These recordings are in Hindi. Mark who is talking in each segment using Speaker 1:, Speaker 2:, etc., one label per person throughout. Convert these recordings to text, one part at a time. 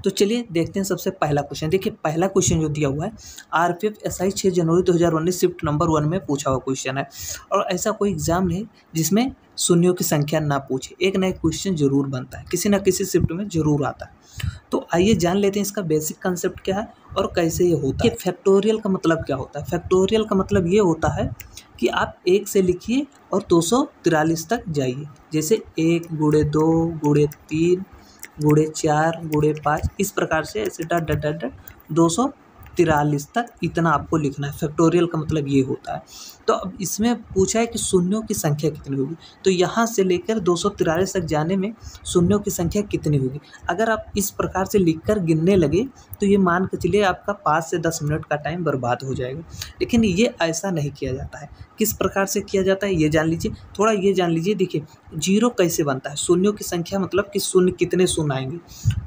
Speaker 1: तो चलिए देखते हैं सबसे पहला क्वेश्चन। देखिए पहला क्वेश्चन जो दिया हुआ है आरपीएफ एसआई 6 जनवरी 2019 शिफ्ट नंबर 1 में पूछा हुआ क्वेश्चन है और ऐसा कोई एग्जाम नहीं जिसमें शून्यों की संख्या ना पूछे। एक ना एक क्वेश्चन जरूर बनता है, किसी ना किसी शिफ्ट में जरूर आता है। तो आइए जान लेते हैं इसका बेसिक कंसेप्ट क्या है और कैसे ये होता है। फैक्टोरियल का मतलब क्या होता है? फैक्टोरियल का मतलब ये होता है कि आप 1 से लिखिए और 243 तक जाइए। जैसे 1 × 2 × 3 × 4 × 5 इस प्रकार से ऐसे डट डट डट डट 243 तक इतना आपको लिखना है। फैक्टोरियल का मतलब ये होता है। तो अब इसमें पूछा है कि शून्यों की संख्या कितनी होगी, तो यहाँ से लेकर 243 तक जाने में शून्यों की संख्या कितनी होगी। अगर आप इस प्रकार से लिखकर गिनने लगे तो ये मान के चलिए आपका 5 से 10 मिनट का टाइम बर्बाद हो जाएगा। लेकिन ये ऐसा नहीं किया जाता है। किस प्रकार से किया जाता है ये जान लीजिए, थोड़ा ये जान लीजिए। देखिए जीरो कैसे बनता है, शून्यों की संख्या मतलब कि शून्य कितने शून्य आएंगे,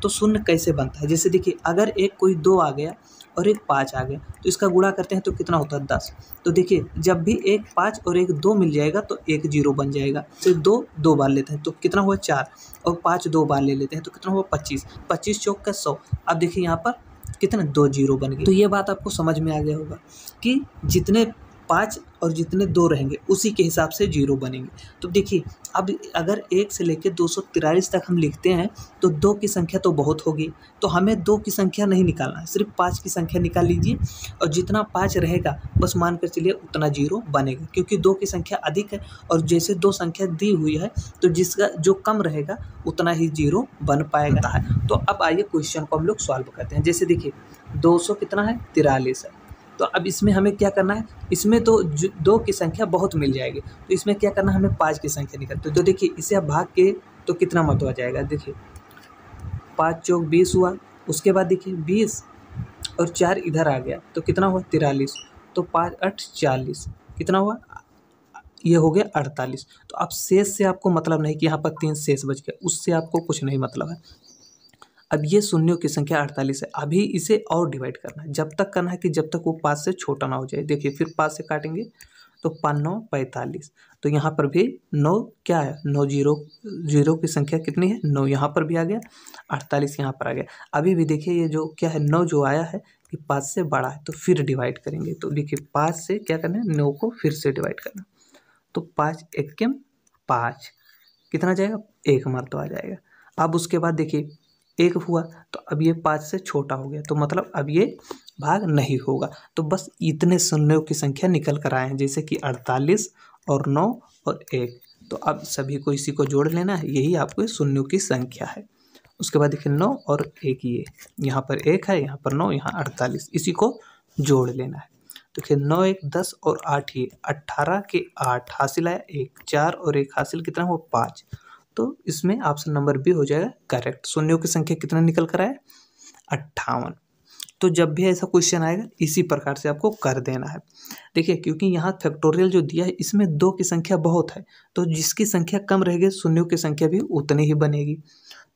Speaker 1: तो शून्य कैसे बनता है। जैसे देखिए अगर एक कोई 2 आ गया और एक 5 आ गया तो इसका गुणा करते हैं तो कितना होता है 10। तो देखिए जब भी एक 5 और एक 2 मिल जाएगा तो एक 0 बन जाएगा। फिर 2 बार लेते हैं तो कितना हुआ 4 और 5 2 बार ले लेते हैं तो कितना हुआ 25। 25 चौक का 100। अब देखिए यहाँ पर कितने 2 0 बन गए। तो ये बात आपको समझ में आ गया होगा कि जितने 5 और जितने 2 रहेंगे उसी के हिसाब से 0 बनेंगे। तो देखिए अब अगर 1 से लेकर 243 तक हम लिखते हैं तो 2 की संख्या तो बहुत होगी, तो हमें 2 की संख्या नहीं निकालना है, सिर्फ 5 की संख्या निकाल लीजिए और जितना 5 रहेगा बस मान कर चलिए उतना 0 बनेगा, क्योंकि 2 की संख्या अधिक है और जैसे 2 संख्या दी हुई है तो जिसका जो कम रहेगा उतना ही 0 बन पाएगा है। तो अब आइए क्वेश्चन को हम लोग सॉल्व करते हैं। जैसे देखिए 200 कितना है 43 है। तो अब इसमें हमें क्या करना है, इसमें तो 2 की संख्या बहुत मिल जाएगी, तो इसमें क्या करना है हमें 5 की संख्या निकालते। तो देखिए इसे आप भाग के तो कितना मतलब आ जाएगा। देखिए 5 चौक 20 हुआ, उसके बाद देखिए 20 और 4 इधर आ गया तो कितना हुआ 43। तो 5 8 40 कितना हुआ, ये हो गया 48। तो अब शेष से आपको मतलब नहीं कि यहाँ पर 3 शेष बच गया, उससे आपको कुछ नहीं मतलब है। अब ये शून्यों की संख्या 48 है। अभी इसे और डिवाइड करना है, जब तक करना है कि जब तक वो 5 से छोटा ना हो जाए। देखिए फिर 5 से काटेंगे तो 5 9 45। तो यहाँ पर भी 9 क्या है 9 जीरो की संख्या कितनी है 9, यहाँ पर भी आ गया 48 यहाँ पर आ गया। अभी भी देखिए ये जो क्या है 9 जो आया है कि 5 से बड़ा है, तो फिर डिवाइड करेंगे। तो देखिए 5 से क्या करना है 9 को फिर से डिवाइड करना। तो 5 1 5 कितना जाएगा 1 मरतबा आ जाएगा। अब उसके बाद देखिए 1 हुआ तो अब ये 5 से छोटा हो गया, तो मतलब अब ये भाग नहीं होगा। तो बस इतने शून्यों की संख्या निकल कर आए हैं, जैसे कि 48 और 9 और 1। तो अब सभी को इसी को जोड़ लेना है, यही आपको शून्यों की संख्या है। उसके बाद देखिए 9 और 1, ये यहाँ पर 1 है, यहाँ पर 9, यहाँ 48, इसी को जोड़ लेना है। देखिए 9 1 10 और 8, ये 18 के 8 हासिल आया 1, 4 और 1 हासिल कितना हुआ 5। तो इसमें ऑप्शन नंबर बी हो जाएगा करेक्ट। शून्यों की संख्या कितना निकल कर आया 58। तो जब भी ऐसा क्वेश्चन आएगा इसी प्रकार से आपको कर देना है। देखिए क्योंकि यहाँ फैक्टोरियल जो दिया है इसमें 2 की संख्या बहुत है, तो जिसकी संख्या कम रहेगी शून्यों की संख्या भी उतनी ही बनेगी।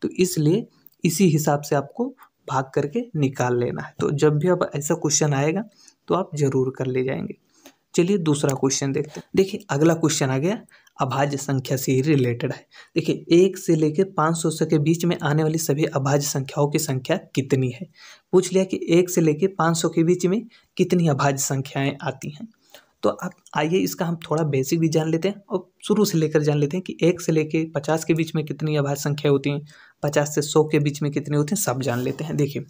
Speaker 1: तो इसलिए इसी हिसाब से आपको भाग करके निकाल लेना है। तो जब भी अब ऐसा क्वेश्चन आएगा तो आप जरूर कर ले जाएंगे। चलिए दूसरा क्वेश्चन देखते हैं। देखिए अगला क्वेश्चन आ गया अभाज्य संख्या से ही रिलेटेड है। देखिए 1 से लेकर 500 के बीच में आने वाली सभी अभाज्य संख्याओं की संख्या कितनी है। पूछ लिया कि 1 से लेकर 500 के बीच में कितनी अभाज्य संख्याएं आती हैं। तो अब आइए इसका हम थोड़ा बेसिक भी जान लेते हैं और शुरू से लेकर जान लेते हैं कि 1 से लेकर 50 के बीच में कितनी अभाज्य संख्या होती हैं, 50 से 100 के बीच में कितनी होती हैं, सब जान लेते हैं। देखिए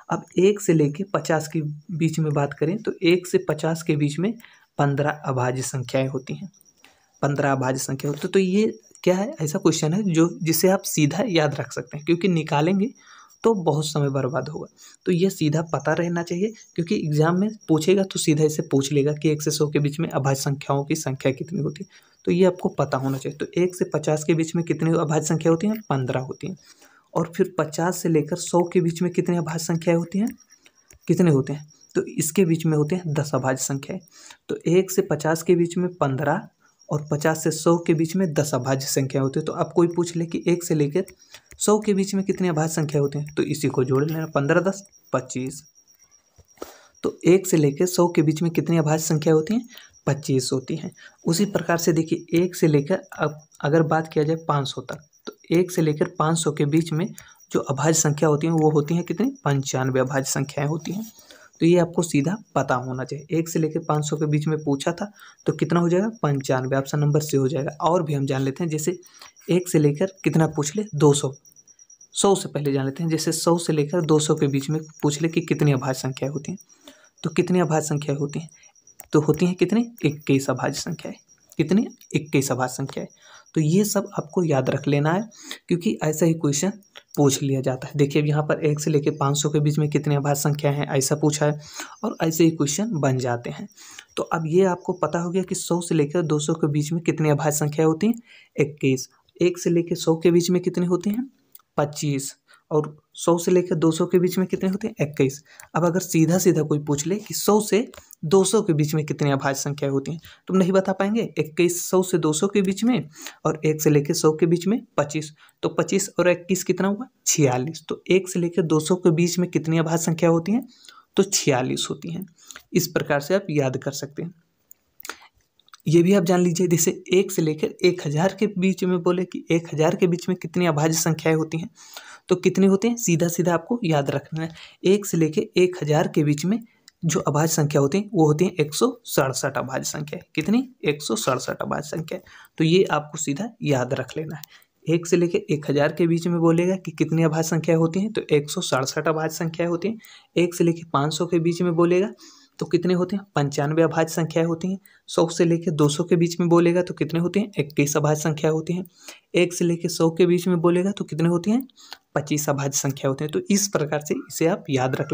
Speaker 1: अब 1 से लेकर 50 के बीच में बात करें तो 1 से 50 के बीच में 15 अभाज्य संख्याएं होती हैं। 15 अभाज्य संख्या होती है। तो ये क्या है, ऐसा क्वेश्चन है जो जिसे आप सीधा याद रख सकते हैं, क्योंकि निकालेंगे तो बहुत समय बर्बाद होगा। तो ये सीधा पता रहना चाहिए, क्योंकि एग्जाम में पूछेगा तो सीधा इसे पूछ लेगा कि 1 से 100 के बीच में अभाज्य संख्याओं की संख्या कितनी होती है। तो ये आपको पता होना चाहिए। तो 1 से 50 के बीच में कितनी अभाज्य संख्या होती हैं 15 होती हैं। और फिर 50 से लेकर 100 के बीच में कितनी अभाज्य संख्याएं होती हैं, कितने होते हैं, तो इसके बीच में होते हैं 10 अभाज्य संख्याएं। तो 1 से 50 के बीच में 15 और 50 से 100 के बीच में 10 अभाज्य संख्या होती है। तो अब कोई पूछ ले कि 1 से लेकर 100 के बीच में कितनी अभाज्य संख्या होती हैं, तो इसी को जोड़ लेना 15 10 25। तो 1 से लेकर 100 के बीच में कितनी अभाज्य संख्या होती हैं 25 होती हैं। उसी प्रकार से देखिए 1 से लेकर अब अगर बात किया जाए 500 तक, तो 1 से लेकर 500 के बीच में जो अभाज्य संख्या होती हैं वो होती हैं कितनी, 95 अभाज्य संख्याएं होती हैं। तो ये आपको सीधा पता होना चाहिए। 1 से लेकर 500 के बीच में पूछा था तो कितना हो जाएगा, 95, ऑप्शन नंबर सी हो जाएगा। और भी हम जान लेते हैं, जैसे 1 से लेकर कितना पूछ ले, 200, 100 से पहले जान लेते हैं। जैसे 100 से लेकर 200 के बीच में पूछ ले कि कितनी अभाज्य संख्याएं होती हैं, तो कितनी अभाज्य संख्याएं होती हैं, तो होती हैं कितनी, 21 अभाज्य संख्याएं। कितनी, 21 अभाज्य संख्याएं। तो ये सब आपको याद रख लेना है, क्योंकि ऐसा ही क्वेश्चन पूछ लिया जाता है। देखिए अब यहाँ पर 1 से लेकर 500 के बीच में कितनी अभाज्य संख्याएं हैं, ऐसा पूछा है, और ऐसे ही क्वेश्चन बन जाते हैं। तो अब ये आपको पता हो गया कि 100 से लेकर 200 के बीच में कितनी अभाज्य संख्याएं होती हैं, 21। 1 से लेकर 100 के बीच में कितनी होती हैं, 25, और 100 से लेकर 200 के बीच में कितने होते हैं, 21। अब अगर सीधा सीधा कोई पूछ ले कि 100 से 200 के बीच में कितनी अभाज्य संख्याएं होती हैं, तुम नहीं बता पाएंगे। 21 100 से 200 के बीच में, और 1 से लेकर 100 के बीच में 25, तो 25 और 21 कितना हुआ, 46। तो 1 से लेकर 200 के बीच में कितनी अभाज्य संख्या होती हैं, तो 46 होती हैं। इस प्रकार से आप याद कर सकते हैं। ये भी आप जान लीजिए, जैसे 1 से लेकर 1000 के बीच में बोले कि 1000 के बीच में कितनी अभाज्य संख्याएं होती हैं, तो कितनी होती हैं, सीधा सीधा आपको याद रखना है। 1 से लेकर 1000 के बीच में जो अभाज्य संख्या होती हैं वो होती हैं 167 अभाज्य संख्या। कितनी, 167 अभाज्य संख्या। तो ये आपको सीधा याद रख लेना है। 1 से लेकर 1000 के बीच में बोलेगा कि कितनी अभाज्य संख्या होती हैं, तो 167 अभाज्य संख्या होती हैं। 1 से लेकर 500 के बीच में बोलेगा तो कितने होते हैं, 95 अभाज्य संख्याएं होती हैं। 100 से लेकर 200 के बीच में बोलेगा तो कितने होते हैं, 21 अभाज्य संख्या होती हैं। 1 से लेकर 100 के बीच में बोलेगा तो कितने होती हैं, 25 अभाज्य संख्या होती हैं। तो इस प्रकार से इसे आप याद रख